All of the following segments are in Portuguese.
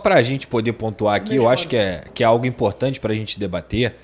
para a gente poder pontuar aqui, eu acho que é algo importante para a gente debater.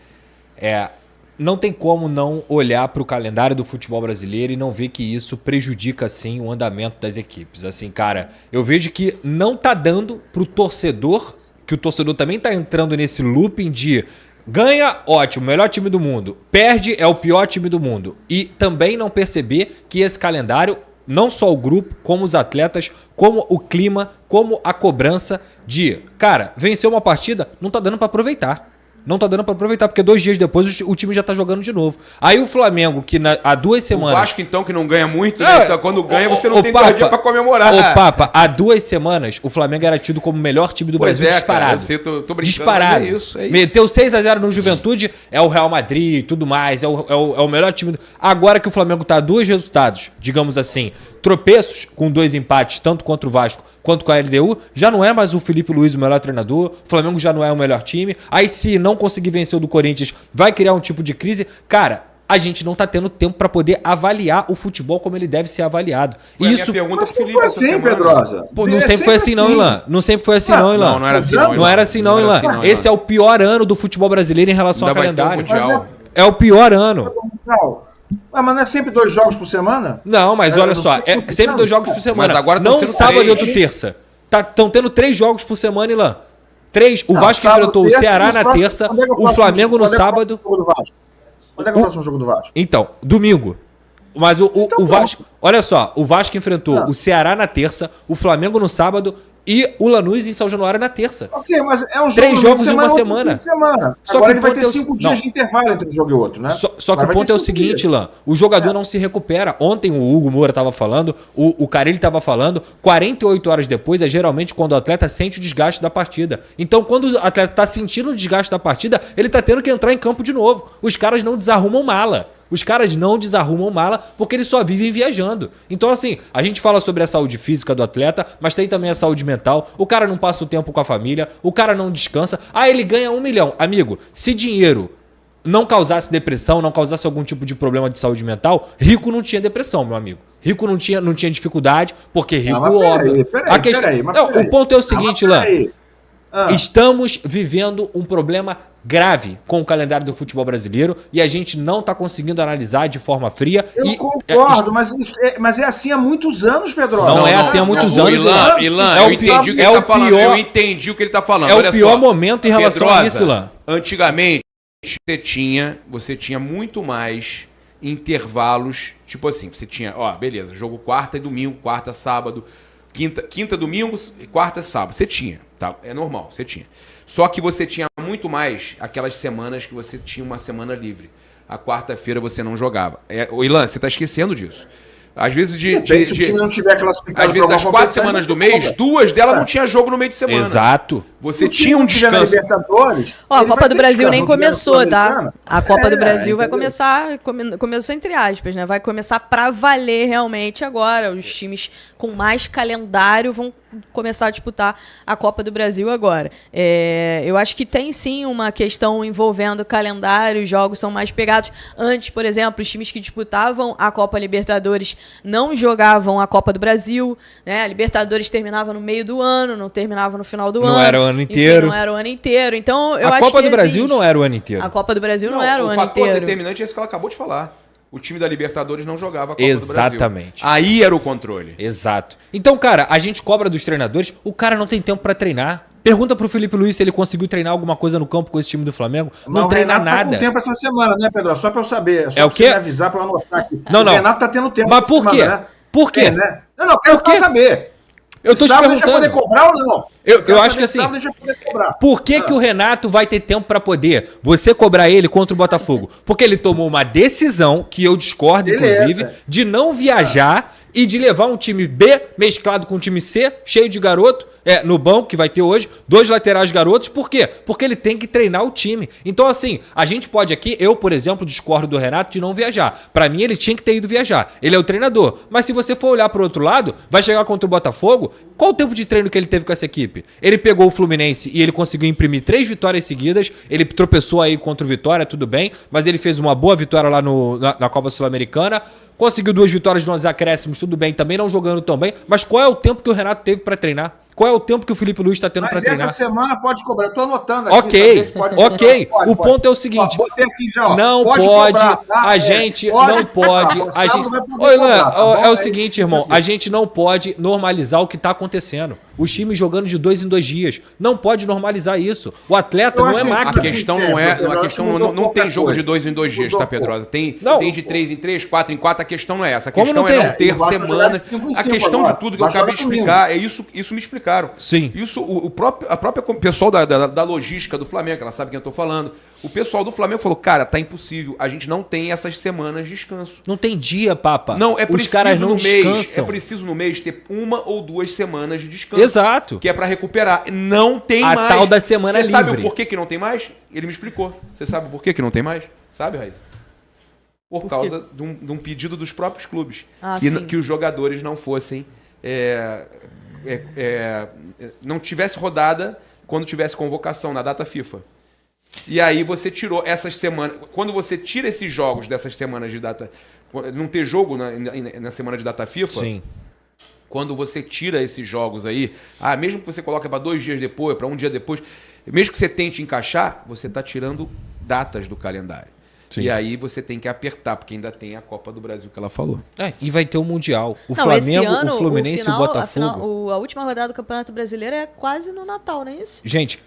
Não tem como não olhar para o calendário do futebol brasileiro e não ver que isso prejudica, sim, o andamento das equipes. Assim, cara, eu vejo que não tá dando pro torcedor, que o torcedor também tá entrando nesse looping de ganha, ótimo, melhor time do mundo. Perde, é o pior time do mundo. E também não perceber que esse calendário, não só o grupo, como os atletas, como o clima, como a cobrança de, cara, vencer uma partida, não tá dando para aproveitar. Não tá dando pra aproveitar, porque 2 dias depois o time já tá jogando de novo. Aí o Flamengo, que há 2 semanas... O Vasco, então, que não ganha muito, né? Então, quando ganha, você não tem 2 dias pra comemorar. Ô, Papa, há 2 semanas, o Flamengo era tido como o melhor time do Brasil disparado. Cara, eu tô brincando, disparado. é isso. Meteu 6-0 no Juventude, é o Real Madrid e tudo mais, é o melhor time. Agora que o Flamengo tá a 2 resultados, digamos assim, tropeços com 2 empates, tanto contra o Vasco quanto com a LDU, já não é mais o Felipe Luiz o melhor treinador, o Flamengo já não é o melhor time. Aí se não conseguir vencer o do Corinthians, vai criar um tipo de crise. Cara, a gente não tá tendo tempo para poder avaliar o futebol como ele deve ser avaliado. Foi isso. A minha pergunta mas sempre foi assim, Pedrosa. Pô, não sempre foi assim não, Ilan. Não sempre foi assim não, Ilan. Não era assim não, Ilan. Não era assim não, Ilan. Esse é o pior ano do futebol brasileiro em relação ao calendário. É o pior ano. Mas não é sempre 2 jogos por semana? Não, mas olha só, é sempre 2 jogos por semana. Mas agora não sábado e outro terça. Estão tendo 3 jogos por semana, Ilan. 3. O Vasco enfrentou o Ceará na terça, o Flamengo no sábado. Quando é que é o próximo jogo do Vasco? Então, domingo. Mas o Vasco... Olha só, o Vasco enfrentou o Ceará na terça, o Flamengo no sábado e o Lanús em São Januário na terça. Ok, mas é um jogo 3 jogos em uma semana. Só agora ele vai ter 5 dias de intervalo entre um jogo e outro, né? Só que o ponto é o seguinte, Lan, o jogador não se recupera. Ontem o Hugo Moura estava falando, o Carille estava falando, 48 horas depois é geralmente quando o atleta sente o desgaste da partida. Então quando o atleta está sentindo o desgaste da partida, ele está tendo que entrar em campo de novo. Os caras não desarrumam mala. Os caras não desarrumam mala porque eles só vivem viajando. Então, assim, a gente fala sobre a saúde física do atleta, mas tem também a saúde mental. O cara não passa o tempo com a família, o cara não descansa. Ah, ele ganha 1 milhão. Amigo, se dinheiro não causasse depressão, não causasse algum tipo de problema de saúde mental, rico não tinha depressão, meu amigo. Rico não tinha dificuldade, porque rico, óbvio. O ponto é o seguinte, Lan. Estamos vivendo um problema grave com o calendário do futebol brasileiro e a gente não está conseguindo analisar de forma fria. Eu concordo, mas é assim há muitos anos, Pedro. Não é assim há muitos anos. Ilan, eu entendi o que ele está falando. Eu entendi o que ele está falando. É o pior momento em relação a isso, Ilan. Antigamente, você tinha muito mais intervalos, tipo assim, você tinha, beleza, jogo quarta e domingo, quarta, sábado, quinta, domingo, quarta, sábado. Você tinha, tá? É normal, você tinha. Só que você tinha muito mais aquelas semanas que você tinha uma semana livre. A quarta-feira você não jogava. Ilan, você tá esquecendo disso. Às vezes não tiver classificado, às vezes das 4 semanas do mês, 2 delas não tinha jogo no meio de semana. Exato. Você tinha um descanso. A Copa do Brasil nem começou, tá? A Copa do Brasil vai começar, começou entre aspas, né? Vai começar pra valer realmente agora. Os times com mais calendário vão começar a disputar a Copa do Brasil agora. Eu acho que tem sim uma questão envolvendo calendário, os jogos são mais pegados. Antes, por exemplo, os times que disputavam a Copa Libertadores não jogavam a Copa do Brasil, né? A Libertadores terminava no meio do ano, não terminava no final do ano. Não era o ano inteiro. Enfim, não era o ano inteiro. Então, eu acho que a Copa do Brasil não era o ano inteiro. A Copa do Brasil não era o ano inteiro. O fator determinante é isso que ela acabou de falar. O time da Libertadores não jogava a Copa do Brasil. Exatamente. Aí era o controle. Exato. Então, cara, a gente cobra dos treinadores, o cara não tem tempo pra treinar. Pergunta pro Felipe Luiz se ele conseguiu treinar alguma coisa no campo com esse time do Flamengo. Não treina nada. Tá com tempo essa semana, né, Pedro? Só pra eu saber. É o quê? Me avisar pra eu anotar aqui. Não. O Renato tá tendo tempo. Mas por quê? Né? Por quê? Né? Não, quero só saber. Eu tô te perguntando. Deixa poder cobrar ou não? Eu acho que assim, por que o Renato vai ter tempo pra poder você cobrar ele contra o Botafogo? Porque ele tomou uma decisão, que eu discordo, inclusive, de não viajar e de levar um time B mesclado com um time C, cheio de garoto, no banco, que vai ter hoje, 2 laterais garotos. Por quê? Porque ele tem que treinar o time. Então, assim, a gente pode aqui, eu, por exemplo, discordo do Renato de não viajar. Pra mim, ele tinha que ter ido viajar. Ele é o treinador. Mas se você for olhar pro outro lado, vai chegar contra o Botafogo, qual o tempo de treino que ele teve com essa equipe? Ele pegou o Fluminense e ele conseguiu imprimir 3 vitórias seguidas. Ele tropeçou aí contra o Vitória, tudo bem, mas ele fez uma boa vitória lá na Copa Sul-Americana. Conseguiu 2 vitórias nos acréscimos, tudo bem, também não jogando tão bem. Mas qual é o tempo que o Renato teve pra treinar? Qual é o tempo que o Felipe Luiz está tendo para treinar? Essa semana pode cobrar. Eu tô anotando aqui. Ok. O ponto é o seguinte. Aqui já, não pode, cobrar, tá? A gente não pode. A gente... Ô, Ilan, é o seguinte, irmão. A gente não pode normalizar o que está acontecendo. Os times jogando de 2 em 2 dias. Não pode normalizar isso. O atleta não é máquina. A questão não é. A questão não tem jogo de 2 em 2 dias, tá, Pedrosa? Tem de 3 em 3, 4 em 4. A questão não é essa. A questão é não ter semana. A questão de tudo que eu acabei de explicar é isso me explicaram. Sim. Isso, a própria pessoal da logística do Flamengo, ela sabe quem eu tô falando. O pessoal do Flamengo falou, cara, tá impossível. A gente não tem essas semanas de descanso. Não tem dia, papa. Não, é preciso os caras não descansam. É preciso no mês ter 1 ou 2 semanas de descanso. Exato. Que é pra recuperar. Não tem mais. A tal da semana livre. Você sabe o porquê que não tem mais? Ele me explicou. Você sabe o porquê que não tem mais? Sabe, Raiz? Por causa de um pedido dos próprios clubes. Que os jogadores não fossem... não tivesse rodada quando tivesse convocação na data FIFA. E aí você tirou essas semanas... Quando você tira esses jogos dessas semanas de data... Não ter jogo na semana de data FIFA... Sim. Quando você tira esses jogos aí... mesmo que você coloque para 2 dias depois, para 1 dia depois... Mesmo que você tente encaixar, você está tirando datas do calendário. Sim. E aí você tem que apertar, porque ainda tem a Copa do Brasil que ela falou. E vai ter o Mundial. O Flamengo, o Fluminense e o Botafogo. A última rodada do Campeonato Brasileiro é quase no Natal, não é isso? Gente,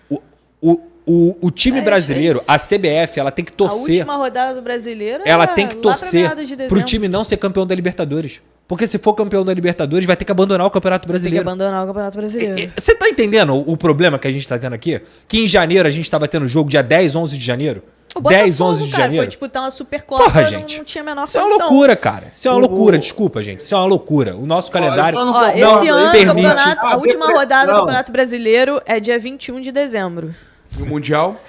o time brasileiro, a CBF, ela tem que torcer. A última rodada do Brasileiro ela tem que torcer pro time não ser campeão da Libertadores. Porque se for campeão da Libertadores, vai ter que abandonar o Campeonato Brasileiro. Tem que abandonar o Campeonato Brasileiro. Você tá entendendo o problema que a gente tá tendo aqui? Que em janeiro a gente tava tendo jogo dia 10, 11 de janeiro. O Botafogo, 10, 11 de janeiro. Foi disputar uma Supercopa, Porra, gente. Não tinha a menor condição. Isso é uma loucura, cara. Isso é uma loucura, desculpa, gente. Isso é uma loucura. O nosso calendário esse ano, permite. A última rodada do Campeonato Brasileiro é dia 21 de dezembro. E o Mundial?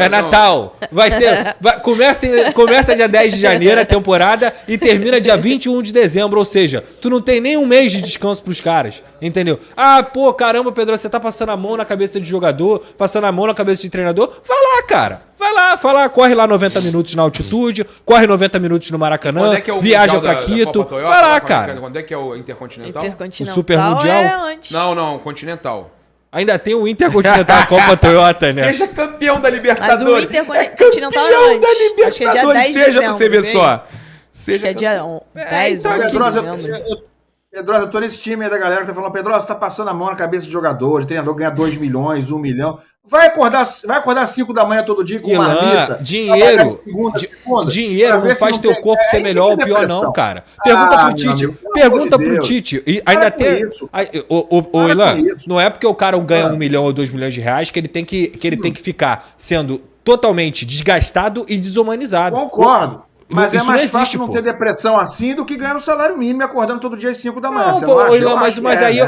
Natal. Vai ser. Começa dia 10 de janeiro a temporada e termina dia 21 de dezembro. Ou seja, tu não tem nem um mês de descanso pros caras. Entendeu? Caramba, Pedro, você tá passando a mão na cabeça de jogador, passando a mão na cabeça de treinador. Vai lá, cara. Vai lá, corre lá 90 minutos na altitude, corre 90 minutos no Maracanã, viaja pra Quito. Vai lá, cara. Quando é que é o Intercontinental? O Super Mundial? Não, Continental. Ainda tem o Intercontinental, a Copa Toyota, né? Seja campeão da Libertadores. Mas o Intercontinental é antes. Da Libertadores. Acho que é dia 10 de dezembro, pra você ver só. Acho que é dia 10 ou 11 de dezembro. Pedrosa, eu tô nesse time aí da galera que tá falando, Pedrosa, você tá passando a mão na cabeça de jogador, de treinador ganha 2 milhões, 1 milhão. Vai acordar 5 da manhã todo dia com uma marmita. Dinheiro não faz teu corpo ser melhor ou pior, não, cara. Pergunta pro Tite. Pergunta pro Tite. E ainda tem. Ô, Ilan, não é porque o cara ganha 1 milhão ou 2 milhões de reais que ele tem que ficar sendo totalmente desgastado e desumanizado. Concordo. Mas é mais fácil não ter depressão assim do que ganhar um salário mínimo e acordando todo dia às 5 da manhã.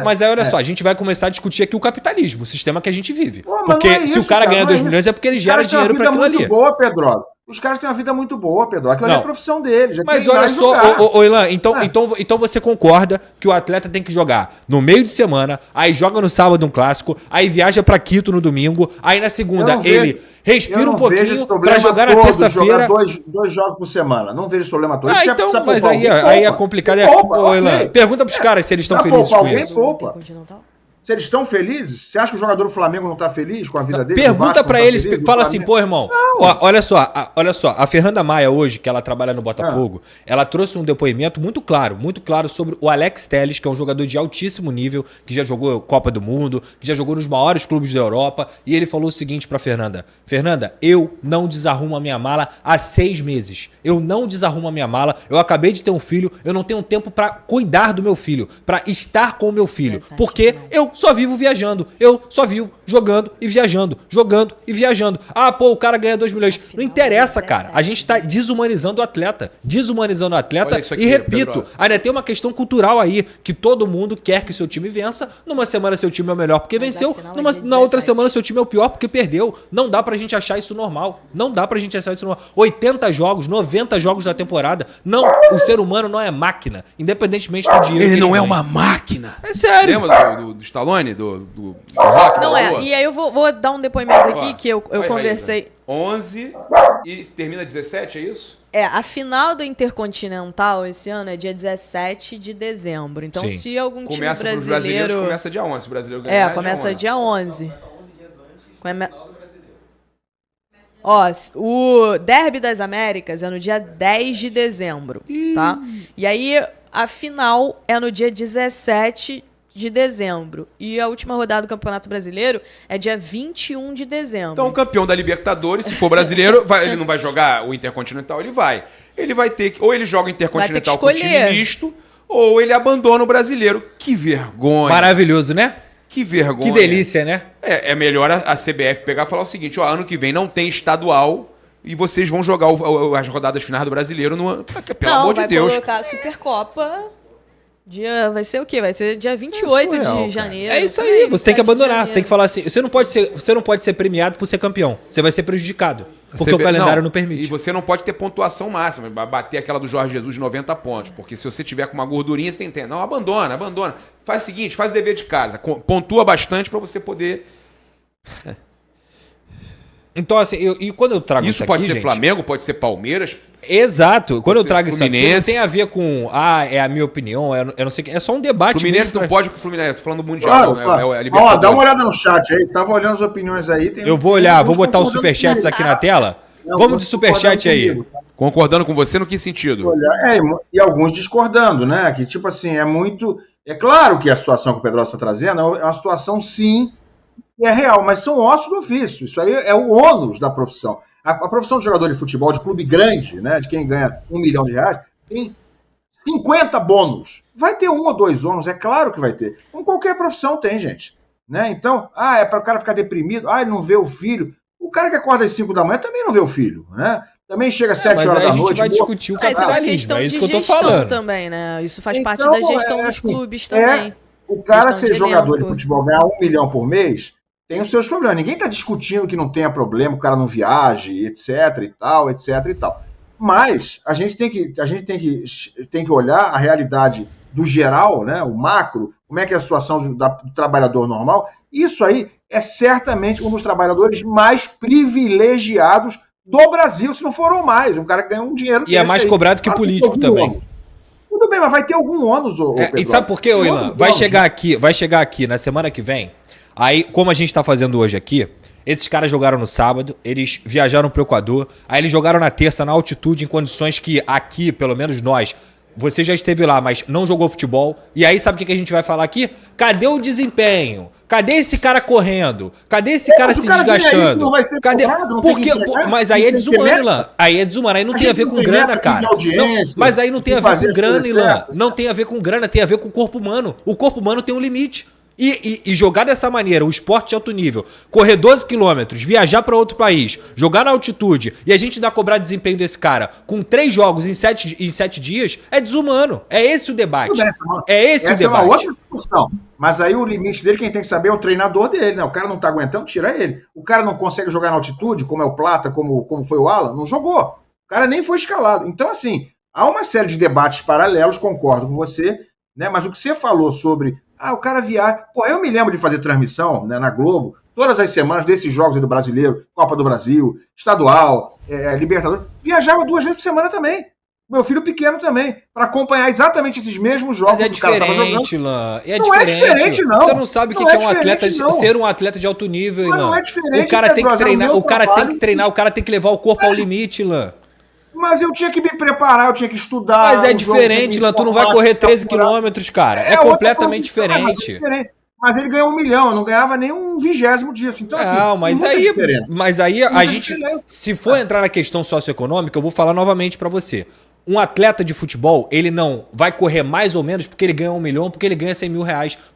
Mas aí olha só, a gente vai começar a discutir aqui o capitalismo, o sistema que a gente vive. Porque se o cara ganha 2 milhões é porque ele gera dinheiro para aquilo ali. Boa, Pedro. Os caras têm uma vida muito boa, Pedro. Aquilo é a profissão deles. Mas olha só, Ilan, então você concorda que o atleta tem que jogar no meio de semana, aí joga no sábado um clássico, aí viaja pra Quito no domingo, aí na segunda ele respira um pouquinho pra jogar na terça-feira. Dois jogos por semana. Não vejo esse problema todo. Então, mas aí é complicado. Ilan, pergunta pros caras se eles estão felizes com isso. Se eles estão felizes, você acha que o jogador do Flamengo não está feliz com a vida dele? Pergunta pra eles, fala assim, pô, irmão, olha só, a Fernanda Maia hoje, que ela trabalha no Botafogo, ela trouxe um depoimento muito claro sobre o Alex Telles, que é um jogador de altíssimo nível, que já jogou Copa do Mundo, que já jogou nos maiores clubes da Europa, e ele falou o seguinte pra Fernanda, eu não desarrumo a minha mala há 6 meses, eu não desarrumo a minha mala, eu acabei de ter um filho, eu não tenho tempo pra cuidar do meu filho, pra estar com o meu filho, porque eu só vivo viajando. Eu só vivo jogando e viajando. O cara ganha 2 milhões. Não interessa, cara. A gente tá desumanizando o atleta. E repito, ainda tem uma questão cultural aí, que todo mundo quer que seu time vença. Numa semana seu time é o melhor porque venceu. Na outra semana seu time é o pior porque perdeu. Não dá pra gente achar isso normal. 80 jogos, 90 jogos da temporada. Não, o ser humano não é máquina. Independentemente do dinheiro. Ele não é uma máquina. É sério. Lembra do Stallone, do Rock? Não é. boa. E aí eu vou dar um depoimento aqui que eu vai, conversei. Raíza. 11 e termina 17, é isso? A final do Intercontinental esse ano é dia 17 de dezembro. Então, Sim. se algum Começa time pros brasileiros, brasileiro... começa dia 11. O brasileiro ganhar começa dia 11. Ó, o Derby das Américas é no dia 10 de dezembro, tá? E aí, a final é no dia 17 de dezembro. E a última rodada do Campeonato Brasileiro é dia 21 de dezembro. Então, o campeão da Libertadores, se for brasileiro, ele não vai jogar o Intercontinental, ele vai. Ele vai ter que... Ou ele joga o Intercontinental com o time misto, ou ele abandona o brasileiro. Que vergonha. Maravilhoso, né? Que vergonha. Que delícia, né? É melhor a CBF pegar e falar o seguinte, ó, ano que vem não tem estadual e vocês vão jogar as rodadas finais do brasileiro pelo amor de Deus. Vai colocar a Supercopa... Vai ser o quê? Vai ser dia 28 de janeiro. É isso aí, você tem que abandonar. Você tem que falar assim, você não pode ser premiado por ser campeão. Você vai ser prejudicado. Porque o calendário não permite. E você não pode ter pontuação máxima, bater aquela do Jorge Jesus de 90 pontos. Porque se você tiver com uma gordurinha, você tem que ter. Não, abandona. Faz o seguinte, faz o dever de casa. Pontua bastante pra você poder... Então, assim, e quando eu trago isso aqui, pode ser gente, Flamengo, pode ser Palmeiras. Exato. Quando eu trago isso aqui, não Fluminense. tem a ver com, é a minha opinião, eu não sei o que. É só um debate. Fluminense mesmo, não pode com o Fluminense. Tô falando do Mundial. Claro. É a Libertadores. Dá uma olhada no chat aí. Tava olhando as opiniões aí. Eu vou olhar, vou botar os superchats aqui na tela. Vamos de superchat aí. Comigo, tá? Concordando com você, no que sentido? E alguns discordando, né? Que, tipo assim, é muito... É claro que a situação que o Pedro está trazendo é uma situação, sim, que é real, mas são ossos do ofício. Isso aí é o ônus da profissão. A profissão de jogador de futebol, de clube grande, né? De quem ganha R$1 milhão, tem 50 bônus. Vai ter 1 ou 2 ônus, é claro que vai ter. Como qualquer profissão tem, gente. Né? Então, é para o cara ficar deprimido, ele não vê o filho. O cara que acorda às 5 da manhã também não vê o filho, né? Também chega às 7 horas da noite. Mas aí a gente vai discutir o capitalismo, é isso que eu tô falando. Também, né? Isso faz parte da gestão dos clubes também. O cara ser jogador de futebol, ganhar R$1 milhão por mês, tem os seus problemas. Ninguém está discutindo que não tenha problema, o cara não viaje, etc e tal, etc e tal. Mas a gente tem que olhar a realidade do geral, né? O macro, como é que é a situação do trabalhador normal. Isso aí é certamente um dos trabalhadores mais privilegiados do Brasil, se não foram mais. Um cara que ganha um dinheiro... E é mais cobrado que político também. Tudo bem, mas vai ter algum ônus, Pedro. E sabe por quê, Ilan? Vai chegar aqui na semana que vem, aí, como a gente tá fazendo hoje aqui, esses caras jogaram no sábado, eles viajaram pro Equador, aí eles jogaram na terça, na altitude, em condições que aqui, pelo menos nós... Você já esteve lá, mas não jogou futebol. E aí, sabe o que a gente vai falar aqui? Cadê o desempenho? Cadê esse cara correndo? Cadê esse cara se desgastando? Não vai ser cobrado, porque, mas aí é desumano, Ilan. Aí é desumano. Aí não tem a ver com grana, cara. Mas aí não tem a ver com grana, Ilan. Não tem a ver com grana, tem a ver com o corpo humano. O corpo humano tem um limite. E jogar dessa maneira, o esporte de alto nível, correr 12 quilômetros, viajar para outro país, jogar na altitude e a gente ainda cobrar desempenho desse cara com 3 jogos em 7 dias, é desumano. É esse o debate. Essa é uma outra discussão. Mas aí o limite dele, quem tem que saber é o treinador dele, né? O cara não tá aguentando, tira ele. O cara não consegue jogar na altitude, como é o Plata, como foi o Alan, não jogou. O cara nem foi escalado. Então, assim, há uma série de debates paralelos, concordo com você, né? Mas o que você falou sobre... o cara viaja... Pô, eu me lembro de fazer transmissão, né, na Globo, todas as semanas desses jogos aí do Brasileiro, Copa do Brasil, Estadual, Libertadores. Viajava 2 vezes por semana também. Meu filho pequeno também, para acompanhar exatamente esses mesmos jogos. Mas é diferente, Ilan. Não é diferente, não. Você não sabe o que é um atleta, ser um atleta de alto nível, Ilan. Não é diferente. O cara tem que treinar, o cara tem que treinar, o cara tem que levar o corpo ao limite, Ilan. Mas eu tinha que me preparar, eu tinha que estudar. Mas é diferente, Ilan. Tu não vai correr 13 quilômetros, cara. É completamente diferente. Mas ele ganhou R$1 milhão, eu não ganhava nem 1/20 disso. Então, mas aí a gente, se for entrar na questão socioeconômica, eu vou falar novamente pra você. Um atleta de futebol, ele não vai correr mais ou menos porque ele ganha R$1 milhão, porque ele ganha R$100 mil.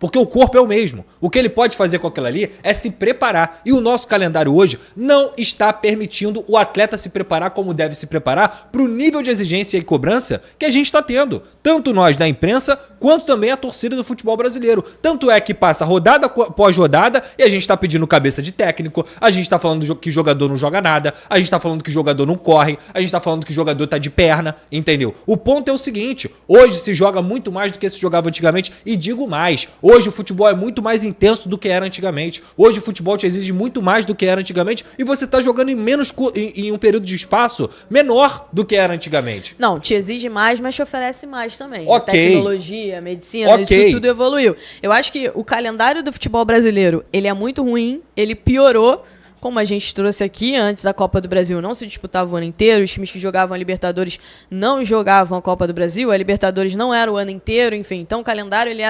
Porque o corpo é o mesmo. O que ele pode fazer com aquilo ali é se preparar. E o nosso calendário hoje não está permitindo o atleta se preparar como deve se preparar para o nível de exigência e cobrança que a gente está tendo. Tanto nós da imprensa, quanto também a torcida do futebol brasileiro. Tanto é que passa rodada após rodada e a gente está pedindo cabeça de técnico, a gente está falando que jogador não joga nada, a gente está falando que jogador não corre, a gente está falando que jogador está de perna, entendeu? O ponto é o seguinte, hoje se joga muito mais do que se jogava antigamente, e digo mais, hoje o futebol é muito mais intenso do que era antigamente, hoje o futebol te exige muito mais do que era antigamente, e você tá jogando em um período de espaço menor do que era antigamente. Não, te exige mais, mas te oferece mais também. Ok. A tecnologia, a medicina, Ok. isso tudo evoluiu. Eu acho que o calendário do futebol brasileiro, ele é muito ruim, ele piorou, como a gente trouxe aqui, antes da Copa do Brasil não se disputava o ano inteiro, os times que jogavam a Libertadores não jogavam a Copa do Brasil, a Libertadores não era o ano inteiro, enfim. Então o calendário ele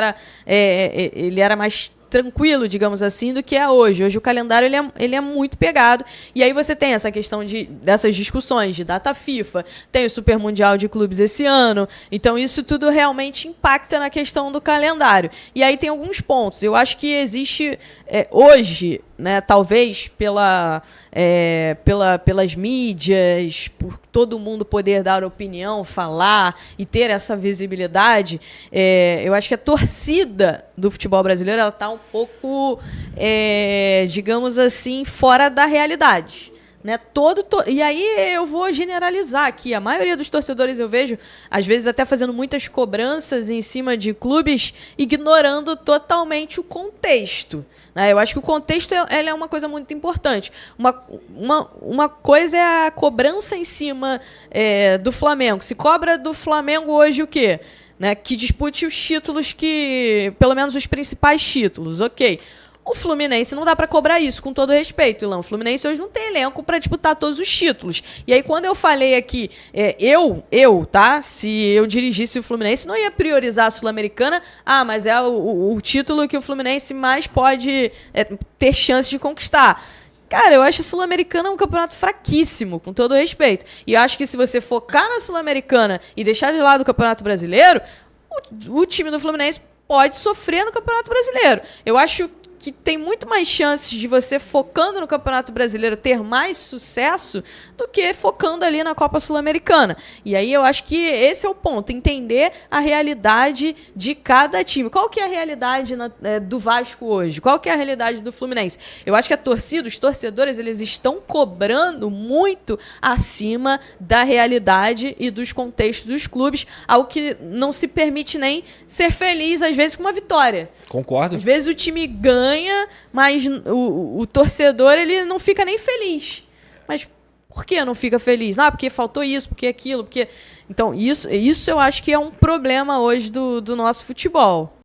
era mais tranquilo, digamos assim, do que é hoje. Hoje o calendário ele é muito pegado. E aí você tem essa questão dessas discussões de data FIFA, tem o Super Mundial de Clubes esse ano. Então isso tudo realmente impacta na questão do calendário. E aí tem alguns pontos. Eu acho que existe hoje, né, talvez pelas mídias, por todo mundo poder dar opinião, falar e ter essa visibilidade, eu acho que a torcida do futebol brasileiro está um pouco, digamos assim, fora da realidade. Né? E aí eu vou generalizar aqui. A maioria dos torcedores eu vejo, às vezes até fazendo muitas cobranças em cima de clubes, ignorando totalmente o contexto. Né? Eu acho que o contexto ela é uma coisa muito importante. Uma coisa é a cobrança em cima do Flamengo. Se cobra do Flamengo hoje o quê? Né? Que dispute os títulos pelo menos os principais títulos, ok. O Fluminense não dá pra cobrar isso, com todo respeito, Ilão. O Fluminense hoje não tem elenco pra disputar todos os títulos. E aí, quando eu falei aqui, tá? Se eu dirigisse o Fluminense, não ia priorizar a Sul-Americana. Ah, mas é o título que o Fluminense mais pode ter chance de conquistar. Cara, eu acho a Sul-Americana um campeonato fraquíssimo, com todo respeito. E eu acho que se você focar na Sul-Americana e deixar de lado o Campeonato Brasileiro, o time do Fluminense pode sofrer no Campeonato Brasileiro. Eu acho que tem muito mais chances de você, focando no Campeonato Brasileiro, ter mais sucesso do que focando ali na Copa Sul-Americana. E aí eu acho que esse é o ponto, entender a realidade de cada time. Qual que é a realidade do Vasco hoje? Qual que é a realidade do Fluminense? Eu acho que a torcida, os torcedores, eles estão cobrando muito acima da realidade e dos contextos dos clubes, algo que não se permite nem ser feliz, às vezes, com uma vitória. Concordo. Às vezes o time ganha, mas o torcedor ele não fica nem feliz. Mas por que não fica feliz? Ah, porque faltou isso, porque aquilo, porque... Então, isso eu acho que é um problema hoje do nosso futebol.